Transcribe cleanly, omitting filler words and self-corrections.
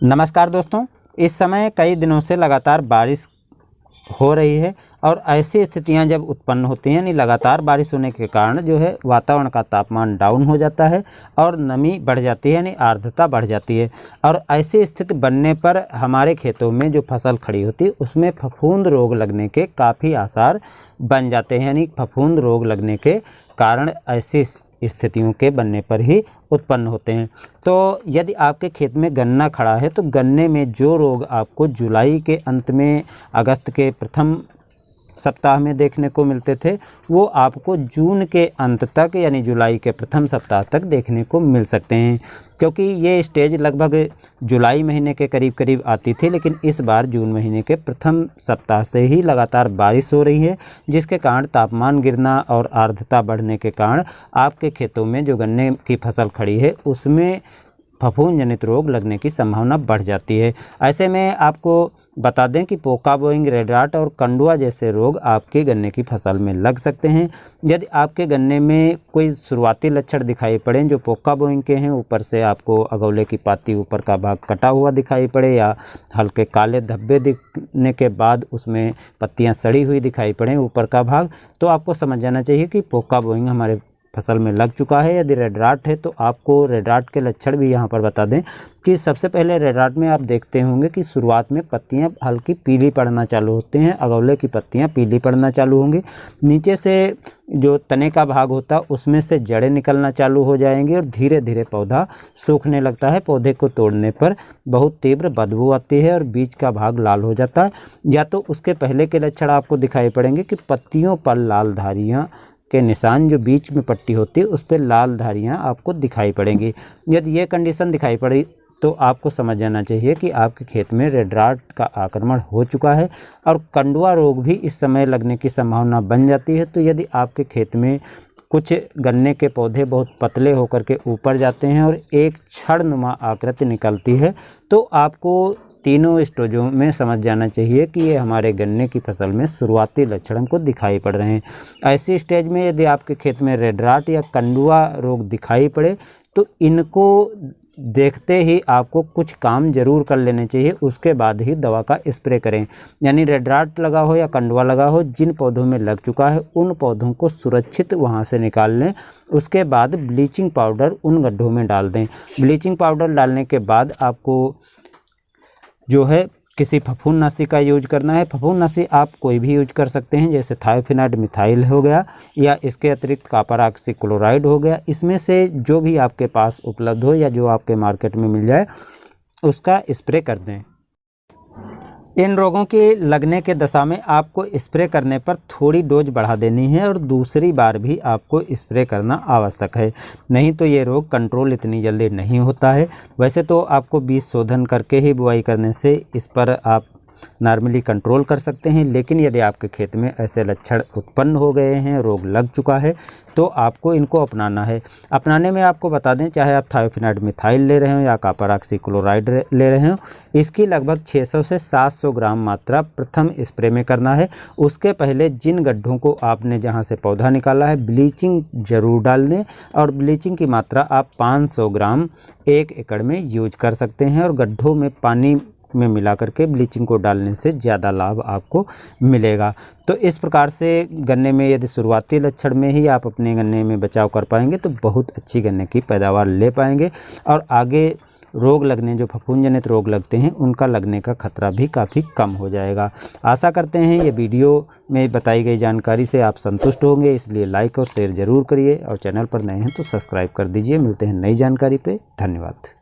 नमस्कार दोस्तों, इस समय कई दिनों से लगातार बारिश हो रही है और ऐसी स्थितियां जब उत्पन्न होती हैं यानी लगातार बारिश होने के कारण जो है वातावरण का तापमान डाउन हो जाता है और नमी बढ़ जाती है यानी आर्द्रता बढ़ जाती है। और ऐसी स्थिति बनने पर हमारे खेतों में जो फसल खड़ी होती है उसमें फफूंद रोग लगने के काफ़ी आसार बन जाते हैं, यानी फफूंद रोग लगने के कारण ऐसी स्थितियों के बनने पर ही उत्पन्न होते हैं। तो यदि आपके खेत में गन्ना खड़ा है तो गन्ने में जो रोग आपको जुलाई के अंत में अगस्त के प्रथम सप्ताह में देखने को मिलते थे वो आपको जून के अंत तक यानी जुलाई के प्रथम सप्ताह तक देखने को मिल सकते हैं, क्योंकि ये स्टेज लगभग जुलाई महीने के करीब करीब आती थी, लेकिन इस बार जून महीने के प्रथम सप्ताह से ही लगातार बारिश हो रही है, जिसके कारण तापमान गिरना और आर्द्रता बढ़ने के कारण आपके खेतों में जो गन्ने की फसल खड़ी है उसमें फफूंद जनित रोग लगने की संभावना बढ़ जाती है। ऐसे में आपको बता दें कि पोका बोइंग, रेड राट और कंडुआ जैसे रोग आपके गन्ने की फसल में लग सकते हैं। यदि आपके गन्ने में कोई शुरुआती लक्षण दिखाई पड़े जो पोका बोइंग के हैं, ऊपर से आपको अगौले की पाती ऊपर का भाग कटा हुआ दिखाई पड़े या हल्के काले धब्बे दिखने के बाद उसमें पत्तियाँ सड़ी हुई दिखाई पड़े ऊपर का भाग, तो आपको समझ जाना चाहिए कि पोका बोइंग हमारे फसल में लग चुका है। यदि रेड राट है तो आपको रेड राट के लक्षण भी यहाँ पर बता दें कि सबसे पहले रेड राट में आप देखते होंगे कि शुरुआत में पत्तियाँ हल्की पीली पड़ना चालू होते हैं, अगौले की पत्तियाँ पीली पड़ना चालू होंगी, नीचे से जो तने का भाग होता है उसमें से जड़ें निकलना चालू हो जाएंगी और धीरे धीरे पौधा सूखने लगता है। पौधे को तोड़ने पर बहुत तीव्र बदबू आती है और बीज का भाग लाल हो जाता है। या तो उसके पहले के लक्षण आपको दिखाई पड़ेंगे कि पत्तियों पर लाल धारियाँ के निशान जो बीच में पट्टी होती है उस पर लाल धारियाँ आपको दिखाई पड़ेंगी। यदि ये कंडीशन दिखाई पड़ी तो आपको समझ जाना चाहिए कि आपके खेत में रेड राट का आक्रमण हो चुका है और कंडुआ रोग भी इस समय लगने की संभावना बन जाती है। तो यदि आपके खेत में कुछ गन्ने के पौधे बहुत पतले होकर के ऊपर जाते हैं और एक छड़नुमा आकृति निकलती है तो आपको तीनों स्टेजों में समझ जाना चाहिए कि ये हमारे गन्ने की फसल में शुरुआती लक्षण हमको दिखाई पड़ रहे हैं। ऐसी स्टेज में यदि आपके खेत में रेड राट या कंडुआ रोग दिखाई पड़े तो इनको देखते ही आपको कुछ काम जरूर कर लेने चाहिए, उसके बाद ही दवा का स्प्रे करें। यानी रेड राट लगा हो या कंडुआ लगा हो, जिन पौधों में लग चुका है उन पौधों को सुरक्षित वहां से निकाल लें। उसके बाद ब्लीचिंग पाउडर उन गड्ढों में डाल दें। ब्लीचिंग पाउडर डालने के बाद आपको जो है किसी फफूंदनाशी का यूज करना है। फफूंदनाशी आप कोई भी यूज कर सकते हैं, जैसे थायोफिनाइड मिथाइल हो गया या इसके अतिरिक्त कॉपर ऑक्सीक्लोराइड हो गया। इसमें से जो भी आपके पास उपलब्ध हो या जो आपके मार्केट में मिल जाए उसका स्प्रे कर दें। इन रोगों के लगने के दशा में आपको स्प्रे करने पर थोड़ी डोज बढ़ा देनी है और दूसरी बार भी आपको स्प्रे करना आवश्यक है, नहीं तो ये रोग कंट्रोल इतनी जल्दी नहीं होता है। वैसे तो आपको बीज शोधन करके ही बुआई करने से इस पर आप नॉर्मली कंट्रोल कर सकते हैं, लेकिन यदि आपके खेत में ऐसे लक्षण उत्पन्न हो गए हैं, रोग लग चुका है, तो आपको इनको अपनाना है। अपनाने में आपको बता दें, चाहे आप थायोफिनाइड मिथाइल ले रहे हो या कॉपर ऑक्सीक्लोराइड ले रहे हो, इसकी लगभग 600 से 700 ग्राम मात्रा प्रथम स्प्रे में करना है। उसके पहले जिन गड्ढों को आपने जहां से पौधा निकाला है ब्लीचिंग जरूर डाल दें और ब्लीचिंग की मात्रा आप 500 ग्राम 1 एकड़ में यूज कर सकते हैं और गड्ढों में पानी में मिला करके ब्लीचिंग को डालने से ज़्यादा लाभ आपको मिलेगा। तो इस प्रकार से गन्ने में यदि शुरुआती लक्षण में ही आप अपने गन्ने में बचाव कर पाएंगे तो बहुत अच्छी गन्ने की पैदावार ले पाएंगे और आगे रोग लगने जो फफूंद जनित रोग लगते हैं उनका लगने का खतरा भी काफ़ी कम हो जाएगा। आशा करते हैं ये वीडियो में बताई गई जानकारी से आप संतुष्ट होंगे, इसलिए लाइक और शेयर ज़रूर करिए और चैनल पर नए हैं तो सब्सक्राइब कर दीजिए। मिलते हैं नई जानकारी पे। धन्यवाद।